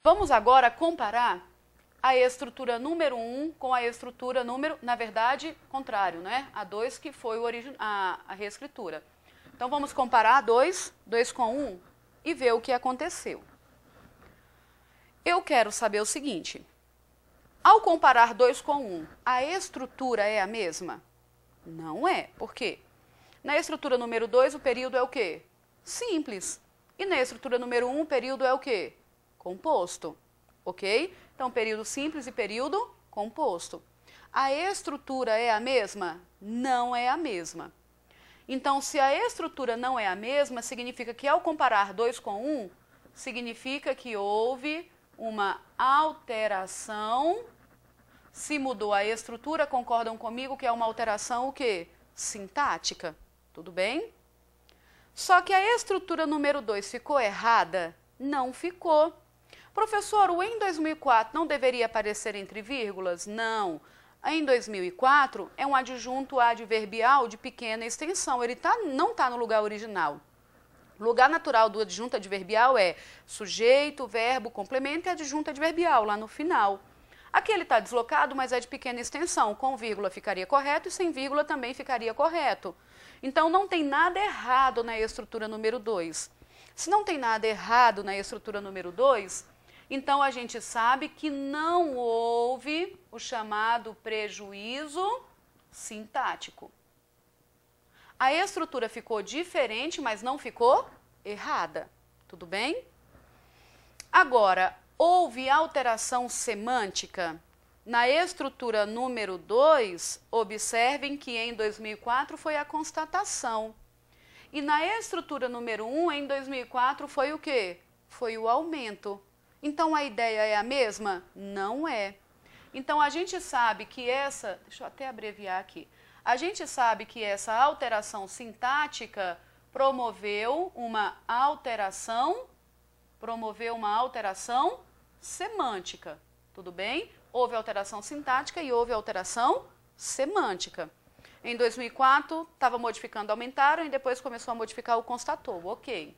Vamos agora comparar a estrutura número 1 com a estrutura número, na verdade, contrário, né? A 2 que foi a reescritura. Então, vamos comparar 2 com 1 e ver o que aconteceu. Eu quero saber o seguinte. Ao comparar 2 com 1, a estrutura é a mesma? Não é. Por quê? Na estrutura número 2, o período é o quê? Simples. E na estrutura número 1, o período é o quê? Composto. Ok? Então, período simples e período composto. A estrutura é a mesma? Não é a mesma. Então, se a estrutura não é a mesma, significa que ao comparar 2 com 1, significa que houve uma alteração. Se mudou a estrutura, concordam comigo que é uma alteração o quê? Sintática. Tudo bem? Só que a estrutura número 2 ficou errada? Não ficou. Professor, o em 2004 não deveria aparecer entre vírgulas? Não. Em 2004 é um adjunto adverbial de pequena extensão. Ele não está no lugar original. O lugar natural do adjunto adverbial é sujeito, verbo, complemento e adjunto adverbial lá no final. Aqui ele está deslocado, mas é de pequena extensão. Com vírgula ficaria correto e sem vírgula também ficaria correto. Então, não tem nada errado na estrutura número 2. Se não tem nada errado na estrutura número 2, então a gente sabe que não houve o chamado prejuízo sintático. A estrutura ficou diferente, mas não ficou errada. Tudo bem? Agora, houve alteração semântica? Na estrutura número 2, observem que em 2004 foi a constatação. E na estrutura número 1, em 2004, foi o quê? Foi o aumento. Então, a ideia é a mesma? Não é. Então, a gente sabe que deixa eu até abreviar aqui. A gente sabe que essa alteração sintática promoveu uma alteração semântica. Tudo bem? Houve alteração sintática e houve alteração semântica. Em 2004, estava modificando, aumentaram, e depois começou a modificar o constatou. Ok.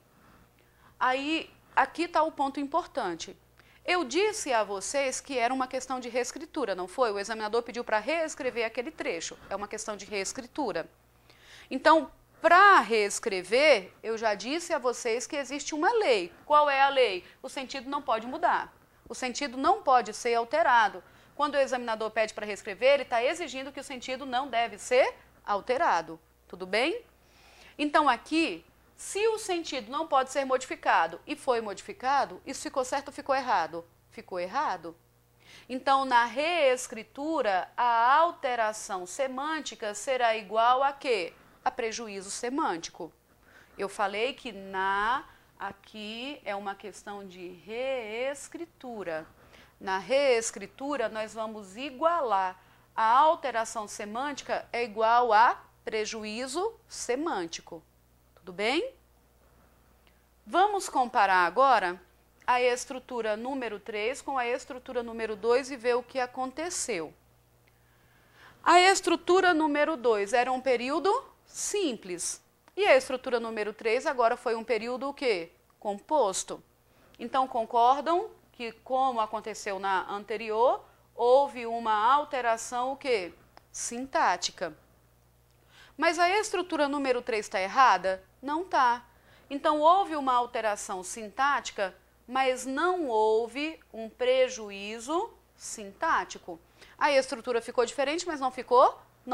Aí, aqui está o ponto importante. Eu disse a vocês que era uma questão de reescritura, não foi? O examinador pediu para reescrever aquele trecho. É uma questão de reescritura. Então, para reescrever, eu já disse a vocês que existe uma lei. Qual é a lei? O sentido não pode mudar. O sentido não pode ser alterado. Quando o examinador pede para reescrever, ele está exigindo que o sentido não deve ser alterado. Tudo bem? Então, aqui, se o sentido não pode ser modificado e foi modificado, isso ficou certo ou ficou errado? Ficou errado. Então, na reescritura, a alteração semântica será igual a quê? A prejuízo semântico. Eu falei que aqui é uma questão de reescritura. Na reescritura, nós vamos igualar. A alteração semântica é igual a prejuízo semântico. Tudo bem? Vamos comparar agora a estrutura número 3 com a estrutura número 2 e ver o que aconteceu. A estrutura número 2 era um período simples. E a estrutura número 3 agora foi um período o quê? Composto. Então, concordam que, como aconteceu na anterior, houve uma alteração o quê? Sintática. Mas a estrutura número 3 está errada? Não está. Então, houve uma alteração sintática, mas não houve um prejuízo sintático. A estrutura ficou diferente, mas não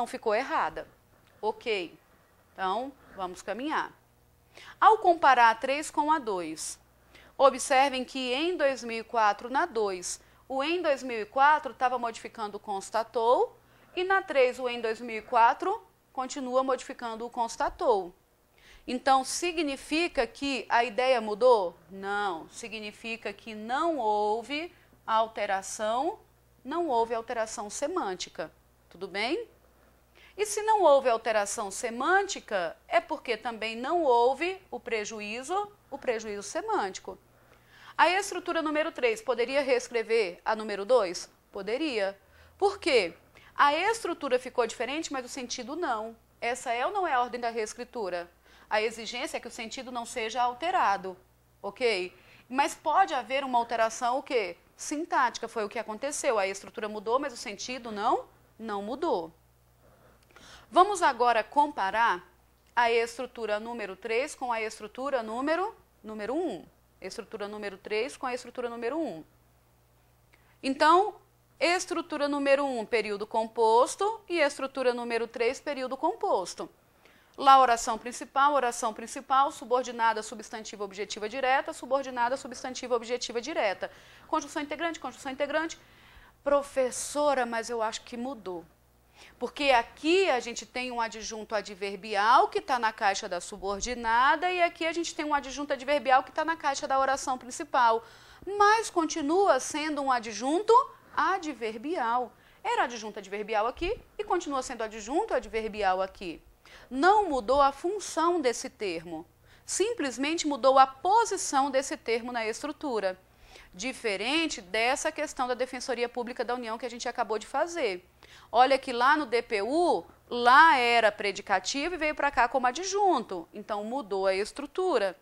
ficou errada. Ok. Então, vamos caminhar. Ao comparar a 3 com a 2, observem que em 2004, na 2, o em 2004 estava modificando o constatou, e na 3, o em 2004 continua modificando o constatou. Então, significa que a ideia mudou? Não. Significa que não houve alteração semântica. Tudo bem? E se não houve alteração semântica, é porque também não houve o prejuízo semântico. A estrutura número 3 poderia reescrever a número 2? Poderia. Por quê? A estrutura ficou diferente, mas o sentido não. Essa é ou não é a ordem da reescritura? A exigência é que o sentido não seja alterado, ok? Mas pode haver uma alteração o quê? Sintática, foi o que aconteceu. A estrutura mudou, mas o sentido não mudou. Vamos agora comparar a estrutura número 3 com a estrutura número 1. Estrutura número 3 com a estrutura número 1. Então, estrutura número 1, período composto, e estrutura número 3, período composto. Lá, oração principal, subordinada, substantiva, objetiva direta, subordinada, substantiva, objetiva direta. Conjunção integrante. Professora, mas eu acho que mudou. Porque aqui a gente tem um adjunto adverbial que está na caixa da subordinada e aqui a gente tem um adjunto adverbial que está na caixa da oração principal. Mas continua sendo um adjunto adverbial. Era adjunto adverbial aqui e continua sendo adjunto adverbial aqui. Não mudou a função desse termo, simplesmente mudou a posição desse termo na estrutura. Diferente dessa questão da Defensoria Pública da União que a gente acabou de fazer. Olha que lá no DPU, lá era predicativo e veio para cá como adjunto, então mudou a estrutura.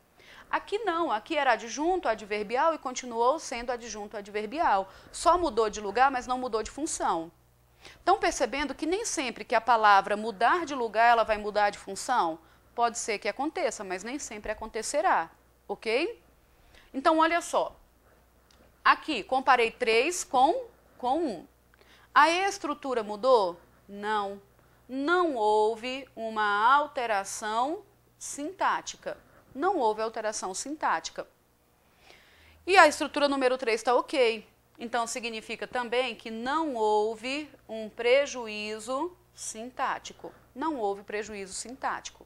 Aqui não, aqui era adjunto adverbial e continuou sendo adjunto adverbial. Só mudou de lugar, mas não mudou de função. Estão percebendo que nem sempre que a palavra mudar de lugar, ela vai mudar de função? Pode ser que aconteça, mas nem sempre acontecerá, ok? Então, olha só. Aqui, comparei 3 com 1. A estrutura mudou? Não. Não houve uma alteração sintática. Não houve alteração sintática. E a estrutura número 3 está ok. Então, significa também que não houve um prejuízo sintático. Não houve prejuízo sintático.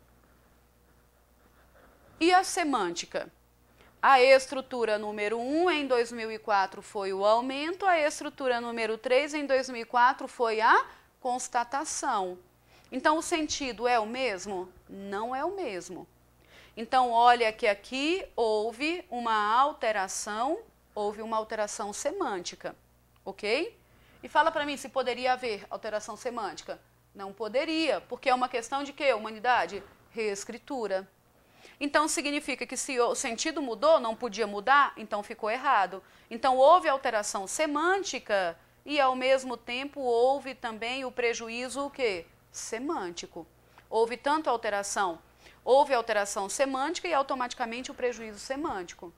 E a semântica? A estrutura número 1 em 2004 foi o aumento, a estrutura número 3 em 2004 foi a constatação. Então, o sentido é o mesmo? Não é o mesmo. Então, olha que aqui houve uma alteração semântica, ok? E fala para mim se poderia haver alteração semântica. Não poderia, porque é uma questão de quê, humanidade? Reescritura. Então, significa que se o sentido mudou, não podia mudar, então ficou errado. Então, houve alteração semântica e, ao mesmo tempo, houve também o prejuízo o quê? Semântico. Houve tanto alteração. Houve alteração semântica e automaticamente o prejuízo semântico.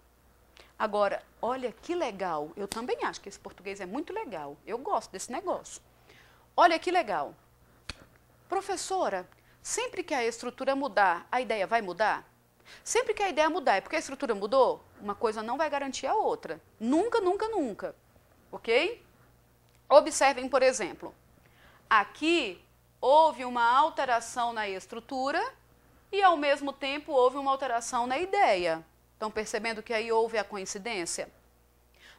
Agora, olha que legal. Eu também acho que esse português é muito legal. Eu gosto desse negócio. Olha que legal. Professora, sempre que a estrutura mudar, a ideia vai mudar? Sempre que a ideia mudar é porque a estrutura mudou, uma coisa não vai garantir a outra. Nunca, nunca, nunca. Ok? Observem, por exemplo, aqui houve uma alteração na estrutura e, ao mesmo tempo, houve uma alteração na ideia. Estão percebendo que aí houve a coincidência?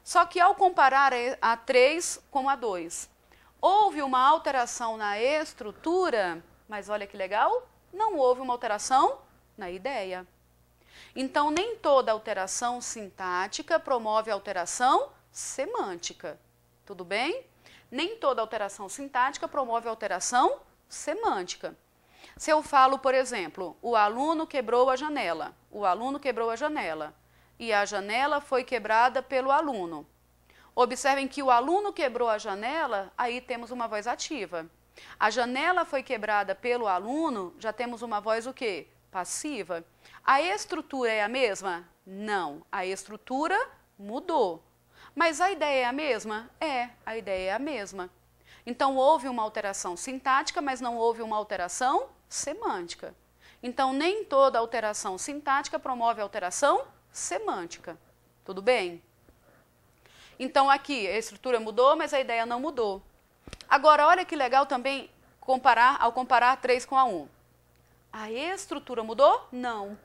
Só que, ao comparar a 3 com a 2, houve uma alteração na estrutura, mas olha que legal, não houve uma alteração na ideia. Então, nem toda alteração sintática promove alteração semântica. Tudo bem? Nem toda alteração sintática promove alteração semântica. Se eu falo, por exemplo, o aluno quebrou a janela. O aluno quebrou a janela. E a janela foi quebrada pelo aluno. Observem que o aluno quebrou a janela, aí temos uma voz ativa. A janela foi quebrada pelo aluno, já temos uma voz o quê? Passiva. A estrutura é a mesma? Não. A estrutura mudou. Mas a ideia é a mesma? É, a ideia é a mesma. Então, houve uma alteração sintática, mas não houve uma alteração semântica. Então, nem toda alteração sintática promove alteração semântica. Tudo bem? Então, aqui, a estrutura mudou, mas a ideia não mudou. Agora, olha que legal também ao comparar 3 com a 1. A estrutura mudou? Não.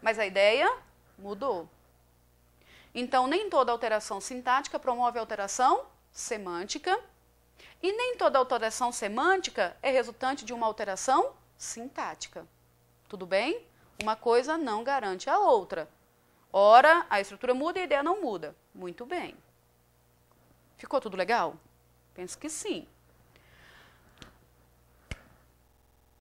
Mas a ideia mudou. Então, nem toda alteração sintática promove alteração semântica. E nem toda alteração semântica é resultante de uma alteração sintática. Tudo bem? Uma coisa não garante a outra. Ora, a estrutura muda e a ideia não muda. Muito bem. Ficou tudo legal? Penso que sim.